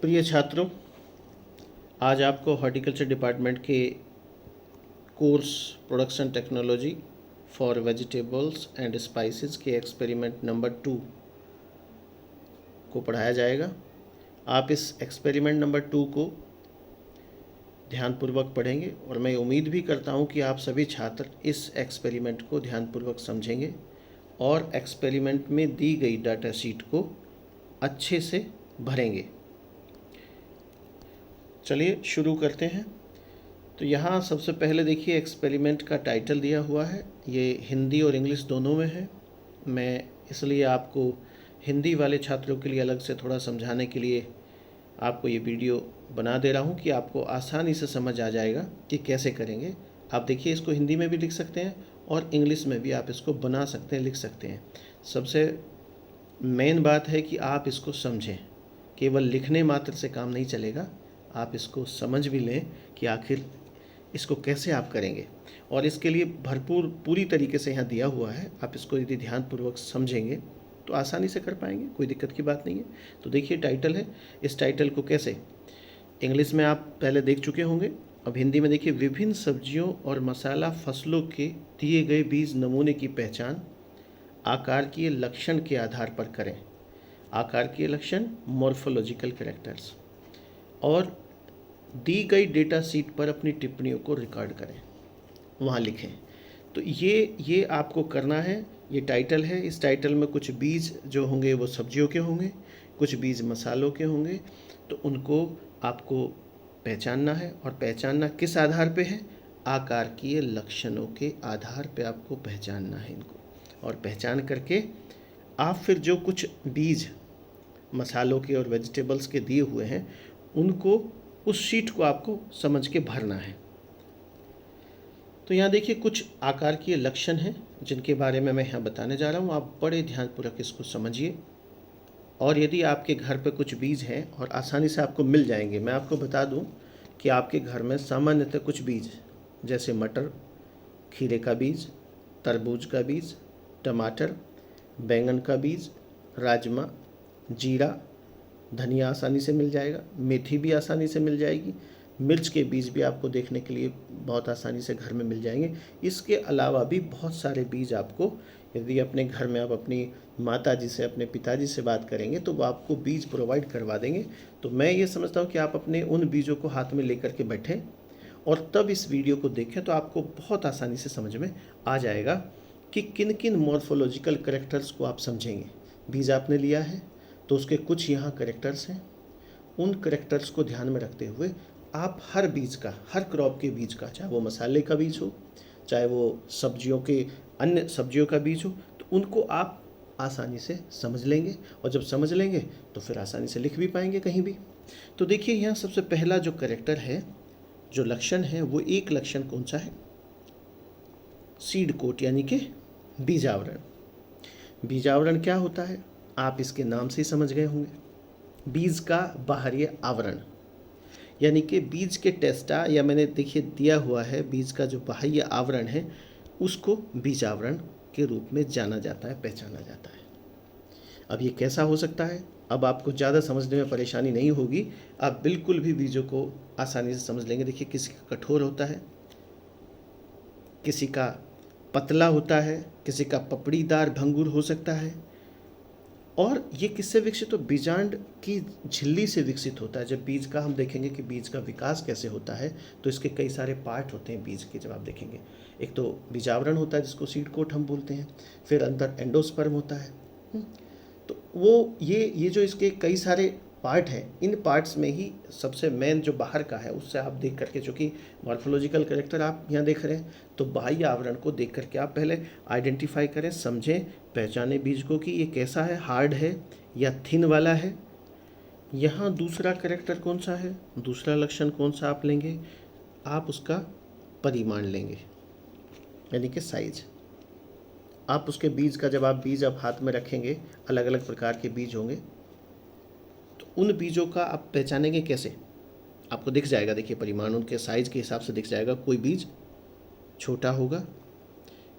प्रिय छात्रों, आज आपको हॉर्टिकल्चर डिपार्टमेंट के course production technology for vegetables and spices के एक्सपेरिमेंट नंबर 2 को पढ़ाया जाएगा। आप इस एक्सपेरिमेंट नंबर 2 को ध्यानपूर्वक पढ़ेंगे और मैं उम्मीद भी करता हूं कि आप सभी छात्र इस एक्सपेरिमेंट को ध्यानपूर्वक समझेंगे और एक्सपेरिमेंट में दी गई डाटा शीट को अच्छे से भरेंगे। चलिए शुरू करते हैं। तो यहाँ सबसे पहले देखिए एक्सपेरिमेंट का टाइटल दिया हुआ है, ये हिंदी और इंग्लिश दोनों में है। मैं इसलिए आपको हिंदी वाले छात्रों के लिए अलग से थोड़ा समझाने के लिए आपको ये वीडियो बना दे रहा हूँ कि आपको आसानी से समझ आ जाएगा कि कैसे करेंगे। आप देखिए इसको हिंदी में भी लिख सकते हैं और इंग्लिश में भी आप इसको बना सकते हैं, लिख सकते हैं। सबसे मेन बात है कि आप इसको समझें, केवल लिखने मात्र से काम नहीं चलेगा, आप इसको समझ भी लें कि आखिर इसको कैसे आप करेंगे। और इसके लिए भरपूर पूरी तरीके से यहाँ दिया हुआ है, आप इसको यदि ध्यानपूर्वक समझेंगे तो आसानी से कर पाएंगे, कोई दिक्कत की बात नहीं है। तो देखिए टाइटल है, इस टाइटल को कैसे इंग्लिश में आप पहले देख चुके होंगे, अब हिंदी में देखिए विभिन्न सब्जियों और मसाला फसलों के दिए गए बीज नमूने की पहचान आकारीय लक्षण के आधार पर करें। आकारीय लक्षण मॉर्फोलॉजिकल कैरेक्टर्स, और दी गई डेटा शीट पर अपनी टिप्पणियों को रिकॉर्ड करें, वहाँ लिखें। तो ये आपको करना है। ये टाइटल है, इस टाइटल में कुछ बीज जो होंगे वो सब्जियों के होंगे, कुछ बीज मसालों के होंगे। तो उनको आपको पहचानना है, और पहचानना किस आधार पे है? आकारीय लक्षणों के आधार पे आपको पहचानना है इनको। और पहचान करके आप फिर जो कुछ बीज मसालों के और वेजिटेबल्स के दिए हुए हैं उनको, उस शीट को आपको समझ के भरना है। तो यहाँ देखिए कुछ आकार के लक्षण हैं जिनके बारे में मैं यहाँ बताने जा रहा हूँ। आप बड़े ध्यानपूर्वक इसको समझिए, और यदि आपके घर पे कुछ बीज हैं और आसानी से आपको मिल जाएंगे, मैं आपको बता दूँ कि आपके घर में सामान्यतः कुछ बीज जैसे मटर, खीरे का बीज, तरबूज का बीज, टमाटर, बैंगन का बीज, राजमा, जीरा, धनिया आसानी से मिल जाएगा, मेथी भी आसानी से मिल जाएगी, मिर्च के बीज भी आपको देखने के लिए बहुत आसानी से घर में मिल जाएंगे। इसके अलावा भी बहुत सारे बीज आपको, यदि अपने घर में आप अपनी माता जी से, अपने पिताजी से बात करेंगे तो वो आपको बीज प्रोवाइड करवा देंगे। तो मैं ये समझता हूँ कि आप अपने उन बीजों को हाथ में लेकर के बैठें और तब इस वीडियो को देखें, तो आपको बहुत आसानी से समझ में आ जाएगा कि किन किन मॉर्फोलॉजिकल कैरेक्टर्स को आप समझेंगे। बीज आपने लिया है तो उसके कुछ यहाँ कैरेक्टर्स हैं, उन कैरेक्टर्स को ध्यान में रखते हुए आप हर बीज का, हर क्रॉप के बीज का, चाहे वो मसाले का बीज हो, चाहे वो सब्जियों के, अन्य सब्जियों का बीज हो, तो उनको आप आसानी से समझ लेंगे, और जब समझ लेंगे तो फिर आसानी से लिख भी पाएंगे कहीं भी। तो देखिए यहाँ सबसे पहला जो कैरेक्टर है, जो लक्षण है, वो एक लक्षण कौन सा है? सीड कोट, यानी कि बीजावरण। बीजावरण क्या होता है? आप इसके नाम से ही समझ गए होंगे, बीज का बाहरी आवरण, यानी कि बीज के टेस्टा, या मैंने देखिए दिया हुआ है बीज का जो बाह्य आवरण है उसको बीजावरण के रूप में जाना जाता है, पहचाना जाता है। अब ये कैसा हो सकता है? अब आपको ज़्यादा समझने में परेशानी नहीं होगी, आप बिल्कुल भी बीजों को आसानी से समझ लेंगे। देखिए किसी का कठोर होता है, किसी का पतला होता है, किसी का पपड़ीदार भंगुर हो सकता है, और ये किससे विकसित हो? बीजांड की झिल्ली से विकसित होता है। जब बीज का हम देखेंगे कि बीज का विकास कैसे होता है, तो इसके कई सारे पार्ट होते हैं बीज के। जब आप देखेंगे, एक तो बीजावरण होता है जिसको सीड कोट हम बोलते हैं, फिर अंदर एंडोस्पर्म होता है। तो वो ये जो इसके कई सारे पार्ट हैं, इन पार्ट्स में ही सबसे मेन जो बाहर का है, उससे आप देख करके, चूँकि मॉर्फोलॉजिकल कैरेक्टर आप यहाँ देख रहे हैं, तो बाह्य आवरण को देख करके आप पहले आइडेंटिफाई करें, समझें, पहचाने बीज को कि ये कैसा है, हार्ड है या थिन वाला है। यहाँ दूसरा कैरेक्टर कौन सा है, दूसरा लक्षण कौन सा आप लेंगे? आप उसका परिमाण लेंगे, यानी कि साइज। आप उसके बीज का, जब आप बीज आप हाथ में रखेंगे, अलग अलग प्रकार के बीज होंगे, तो उन बीजों का आप पहचानेंगे कैसे? आपको दिख जाएगा, देखिए परिमाण उनके साइज के हिसाब से दिख जाएगा। कोई बीज छोटा होगा,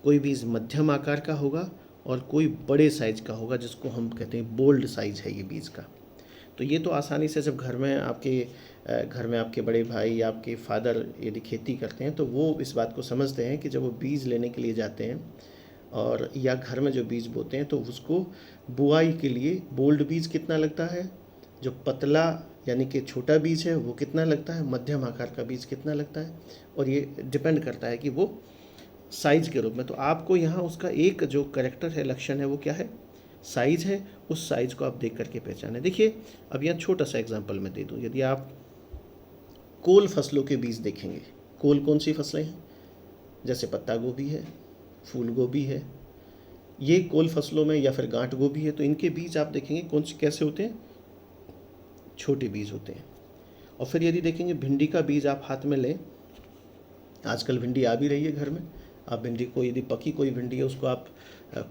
कोई बीज मध्यम आकार का होगा, और कोई बड़े साइज का होगा, जिसको हम कहते हैं बोल्ड साइज है ये बीज का। तो ये तो आसानी से जब घर में आपके बड़े भाई या आपके फादर यदि खेती करते हैं तो वो इस बात को समझते हैं कि जब वो बीज लेने के लिए जाते हैं और या घर में जो बीज बोते हैं तो उसको बुआई के लिए बोल्ड बीज कितना लगता है, जो पतला यानी कि छोटा बीज है वो कितना लगता है, मध्यम आकार का बीज कितना लगता है, और ये डिपेंड करता है कि वो साइज के रूप में। तो आपको यहाँ उसका एक जो करेक्टर है, लक्षण है, वो क्या है, साइज है। उस साइज को आप देख करके पहचाने। देखिए अब यहाँ छोटा सा एग्जांपल मैं दे दूँ, यदि आप कोल फसलों के बीज देखेंगे, कोल कौन सी फसलें हैं, जैसे पत्ता गोभी है, फूल गोभी है, ये कोल फसलों में, या फिर गांठ गोभी है, तो इनके बीज आप देखेंगे कौन से कैसे होते हैं, छोटे बीज होते हैं। और फिर यदि देखेंगे भिंडी का बीज आप हाथ में लें, आजकल भिंडी आ भी रही है घर में, आप भिंडी को यदि पकी कोई भिंडी है उसको आप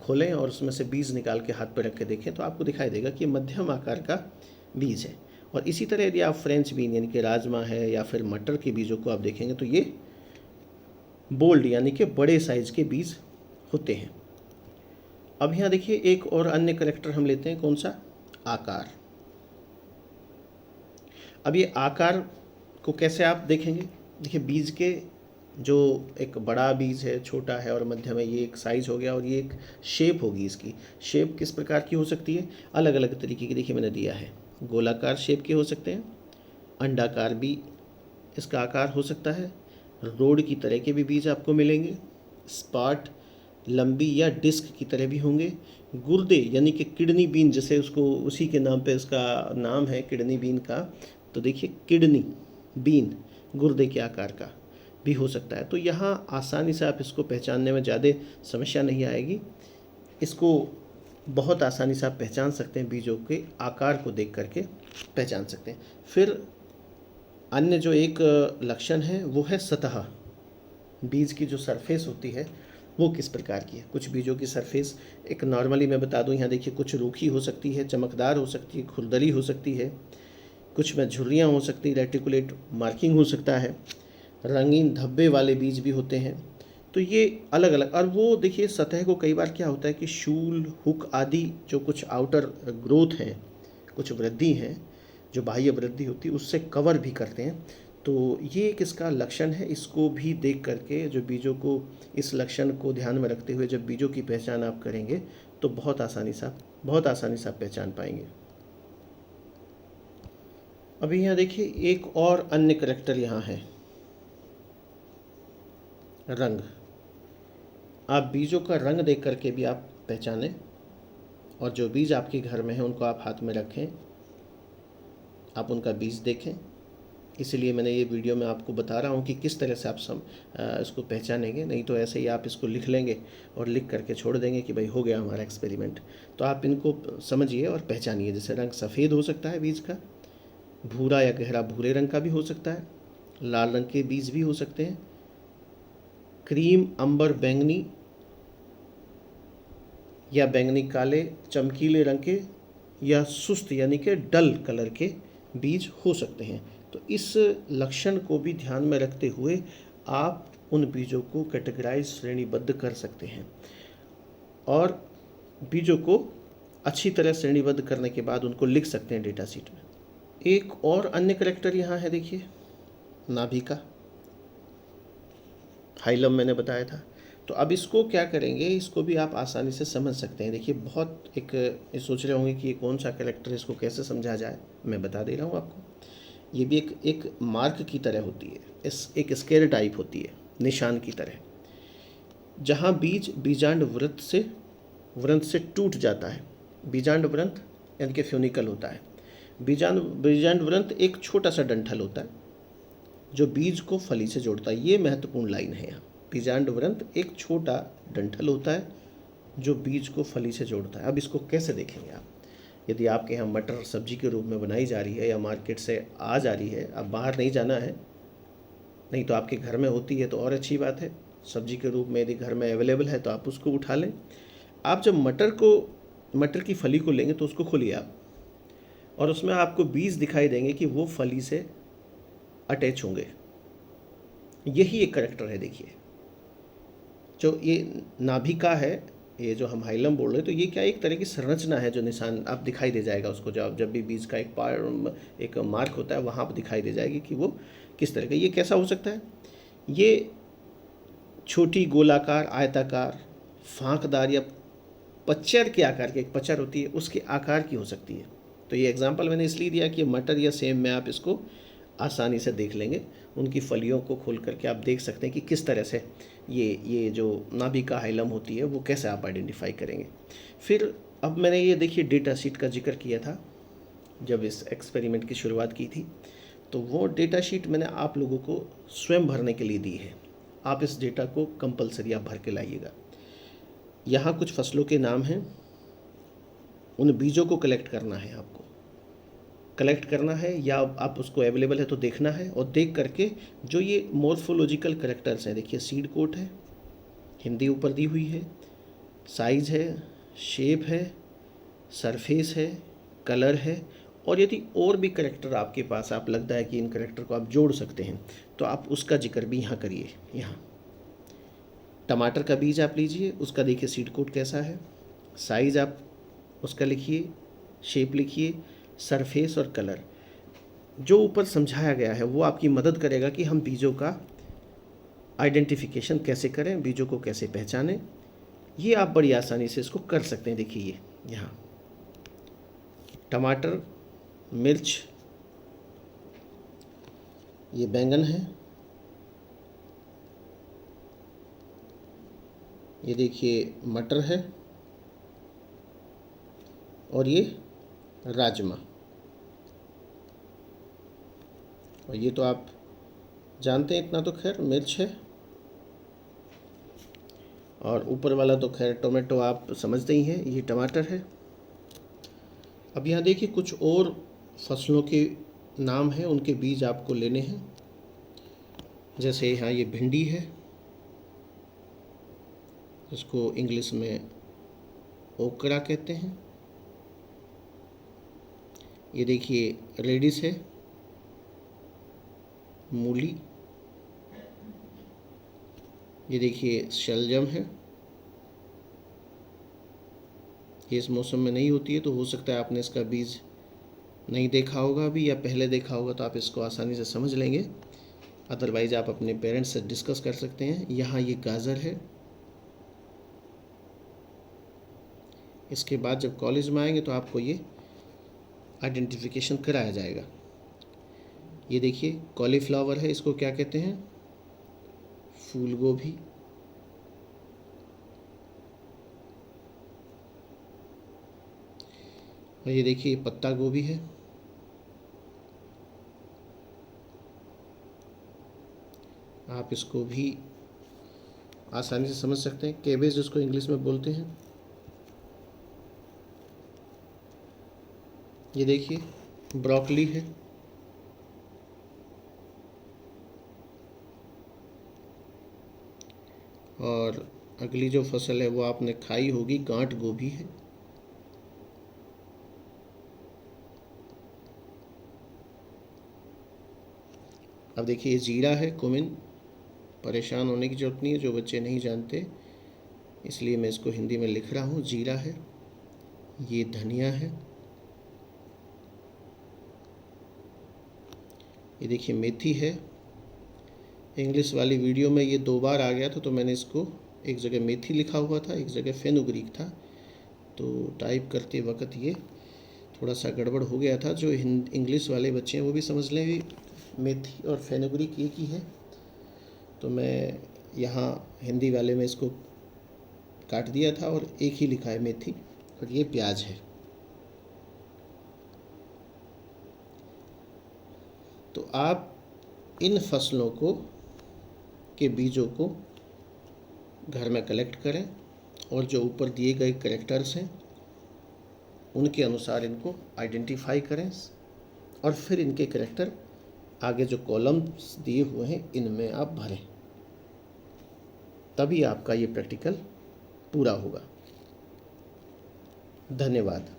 खोलें और उसमें से बीज निकाल के हाथ पर रख के देखें तो आपको दिखाई देगा कि मध्यम आकार का बीज है। और इसी तरह यदि आप फ्रेंच बीन यानी कि राजमा है या फिर मटर के बीजों को आप देखेंगे तो ये बोल्ड यानी कि बड़े साइज के बीज होते हैं। अब यहाँ देखिए एक और अन्य करेक्टर हम लेते हैं, कौन सा, आकार। अब ये आकार को कैसे आप देखेंगे, देखिए बीज के जो एक बड़ा बीज है, छोटा है और मध्यम है, ये एक साइज हो गया, और ये एक शेप होगी। इसकी शेप किस प्रकार की हो सकती है, अलग अलग तरीके की, देखिए मैंने दिया है, गोलाकार शेप के हो सकते हैं, अंडाकार भी इसका आकार हो सकता है, रोड की तरह के भी बीज आपको मिलेंगे, स्पाट, लंबी या डिस्क की तरह भी होंगे, गुर्दे यानी कि किडनी बीन, जैसे उसको उसी के नाम पे उसका नाम है किडनी बीन का, तो देखिए किडनी बीन गुर्दे के आकार का भी हो सकता है। तो यहाँ आसानी से आप इसको पहचानने में ज़्यादा समस्या नहीं आएगी, इसको बहुत आसानी से आप पहचान सकते हैं, बीजों के आकार को देख करके पहचान सकते हैं। फिर अन्य जो एक लक्षण है वो है सतह, बीज की जो सरफेस होती है वो किस प्रकार की है। कुछ बीजों की सरफेस एक नॉर्मली मैं बता दूं, यहाँ देखिए कुछ रूखी हो सकती है, चमकदार हो सकती है, खुरदरी हो सकती है, कुछ में झुर्रियाँ हो सकती, रेटिकुलेट मार्किंग हो सकता है, रंगीन धब्बे वाले बीज भी होते हैं। तो ये अलग अलग, और वो देखिए सतह को कई बार क्या होता है कि शूल, हुक आदि जो कुछ आउटर ग्रोथ हैं, कुछ वृद्धि हैं, जो बाह्य वृद्धि होती है उससे कवर भी करते हैं। तो ये एक इसका लक्षण है, इसको भी देख करके जो बीजों को, इस लक्षण को ध्यान में रखते हुए जब बीजों की पहचान आप करेंगे तो बहुत आसानी से आप पहचान पाएंगे। अभी यहाँ देखिए एक और अन्य करैक्टर यहाँ है, रंग। आप बीजों का रंग देख करके भी आप पहचानें, और जो बीज आपके घर में हैं उनको आप हाथ में रखें, आप उनका बीज देखें। इसलिए मैंने ये वीडियो में आपको बता रहा हूँ कि किस तरह से आप इसको पहचानेंगे, नहीं तो ऐसे ही आप इसको लिख लेंगे और लिख करके छोड़ देंगे कि भाई हो गया हमारा एक्सपेरिमेंट। तो आप इनको समझिए और पहचानिए। जैसे रंग सफ़ेद हो सकता है बीज का, भूरा या गहरा भूरे रंग का भी हो सकता है, लाल रंग के बीज भी हो सकते हैं, क्रीम अंबर बैंगनी या बैंगनी काले चमकीले रंग के, या सुस्त यानी कि डल कलर के बीज हो सकते हैं। तो इस लक्षण को भी ध्यान में रखते हुए आप उन बीजों को कैटेगराइज, श्रेणीबद्ध कर सकते हैं, और बीजों को अच्छी तरह श्रेणीबद्ध करने के बाद उनको लिख सकते हैं डेटा शीट में। एक और अन्य करैक्टर यहाँ है, देखिए नाभिका, हाइलम मैंने बताया था। तो अब इसको क्या करेंगे, इसको भी आप आसानी से समझ सकते हैं। देखिए बहुत एक ये सोच रहे होंगे कि ये कौन सा कैरेक्टर, इसको कैसे समझा जाए, मैं बता दे रहा हूँ आपको। ये भी एक मार्क की तरह होती है, एक स्केयर टाइप होती है, निशान की तरह, जहाँ बीज बीजांड वृंत से टूट जाता है। बीजांड वृंत यानी कि फ्यूनिकल होता है। बीजांड वृंत एक छोटा सा डंठल होता है जो बीज को फली से जोड़ता है। ये महत्वपूर्ण लाइन है यहाँ। बीजांड वृंत एक छोटा डंठल होता है जो बीज को फली से जोड़ता है। अब इसको कैसे देखेंगे आप, यदि आपके यहाँ मटर सब्जी के रूप में बनाई जा रही है या मार्केट से आ जा रही है, अब बाहर नहीं जाना है, नहीं तो आपके घर में होती है तो और अच्छी बात है, सब्जी के रूप में यदि घर में अवेलेबल है तो आप उसको उठा लें। आप जब मटर की फली को लेंगे तो उसको खोलिए आप, और उसमें आपको बीज दिखाई देंगे कि वो फली से अटैच होंगे। यही एक करैक्टर है। देखिए जो ये नाभिका है, ये जो हम हाइलम बोल रहे हैं, तो ये क्या एक तरह की संरचना है जो निशान आप दिखाई दे जाएगा उसको, जब भी बीज का एक मार्क होता है वहाँ पर दिखाई दे जाएगी कि वो किस तरह का। ये कैसा हो सकता है? ये छोटी गोलाकार, आयताकार, फांकदार या पच्चर के आकार की, एक पच्चर होती है उसके आकार की हो सकती है। तो ये एग्जांपल मैंने इसलिए दिया कि मटर या सेम में आप इसको आसानी से देख लेंगे। उनकी फलियों को खोल करके आप देख सकते हैं कि किस तरह से ये जो नाभिका हाइलम होती है वो कैसे आप आइडेंटिफाई करेंगे। फिर अब मैंने ये देखिए डेटा शीट का जिक्र किया था जब इस एक्सपेरिमेंट की शुरुआत की थी, तो वो डेटा शीट मैंने आप लोगों को स्वयं भरने के लिए दी है। आप इस डेटा को कंपलसरी आप भर के लाइएगा। यहाँ कुछ फसलों के नाम हैं, उन बीजों को कलेक्ट करना है, आपको कलेक्ट करना है या आप उसको अवेलेबल है तो देखना है, और देख करके जो ये मॉर्फोलॉजिकल करेक्टर्स हैं, देखिए सीड कोट है, हिंदी ऊपर दी हुई है, साइज़ है, शेप है, सरफेस है, कलर है, और यदि और भी करेक्टर आपके पास आप लगता है कि इन करेक्टर को आप जोड़ सकते हैं तो आप उसका जिक्र भी यहाँ करिए। यहाँ टमाटर का बीज आप लीजिए, उसका देखिए सीड कोट कैसा है, साइज़ आप उसका लिखिए, शेप लिखिए, सरफेस और कलर। जो ऊपर समझाया गया है वो आपकी मदद करेगा कि हम बीजों का आइडेंटिफिकेशन कैसे करें, बीजों को कैसे पहचानें। ये आप बड़ी आसानी से इसको कर सकते हैं। देखिए ये यहाँ टमाटर, मिर्च, ये बैंगन है, ये देखिए मटर है, और ये राजमा। और ये तो आप जानते हैं इतना तो, खैर मिर्च है, और ऊपर वाला तो खैर टोमेटो आप समझते ही हैं, ये टमाटर है। अब यहाँ देखिए कुछ और फसलों के नाम हैं, उनके बीज आपको लेने हैं। जैसे यहाँ ये भिंडी है, इसको इंग्लिश में ओकरा कहते हैं। ये देखिए रेडिश है, मूली, ये देखिए शलजम है। ये इस मौसम में नहीं होती है, तो हो सकता है आपने इसका बीज नहीं देखा होगा अभी, या पहले देखा होगा, तो आप इसको आसानी से समझ लेंगे। अदरवाइज़ आप अपने पेरेंट्स से डिस्कस कर सकते हैं। यहाँ ये गाजर है। इसके बाद जब कॉलेज में आएंगे तो आपको ये आइडेंटिफिकेशन कराया जाएगा। ये देखिए कॉलीफ्लावर है, इसको क्या कहते हैं? फूल गोभी। और ये देखिए पत्ता गोभी है। आप इसको भी आसानी से समझ सकते हैं, केबेज जिसको इंग्लिश में बोलते हैं। ये देखिए ब्रोकली है। और अगली जो फसल है वो आपने खाई होगी, गांठ गोभी है। अब देखिए ये जीरा है, कुमिन। परेशान होने की जरूरत नहीं है, जो बच्चे नहीं जानते इसलिए मैं इसको हिंदी में लिख रहा हूँ, जीरा है। ये धनिया है। ये देखिए मेथी है। इंग्लिश वाली वीडियो में ये 2 बार आ गया था, तो मैंने इसको एक जगह मेथी लिखा हुआ था, एक जगह फेनुग्रीक था, तो टाइप करते वक्त ये थोड़ा सा गड़बड़ हो गया था। जो इंग्लिश वाले बच्चे हैं वो भी समझ लें भी मेथी और फेनुग्रीक एक ही है। तो मैं यहाँ हिंदी वाले में इसको काट दिया था और एक ही लिखा है मेथी। और ये प्याज है। तो आप इन फसलों को के बीजों को घर में कलेक्ट करें, और जो ऊपर दिए गए कैरेक्टर्स हैं उनके अनुसार इनको आइडेंटिफाई करें, और फिर इनके कैरेक्टर आगे जो कॉलम्स दिए हुए हैं इनमें आप भरें। तभी आपका ये प्रैक्टिकल पूरा होगा। धन्यवाद।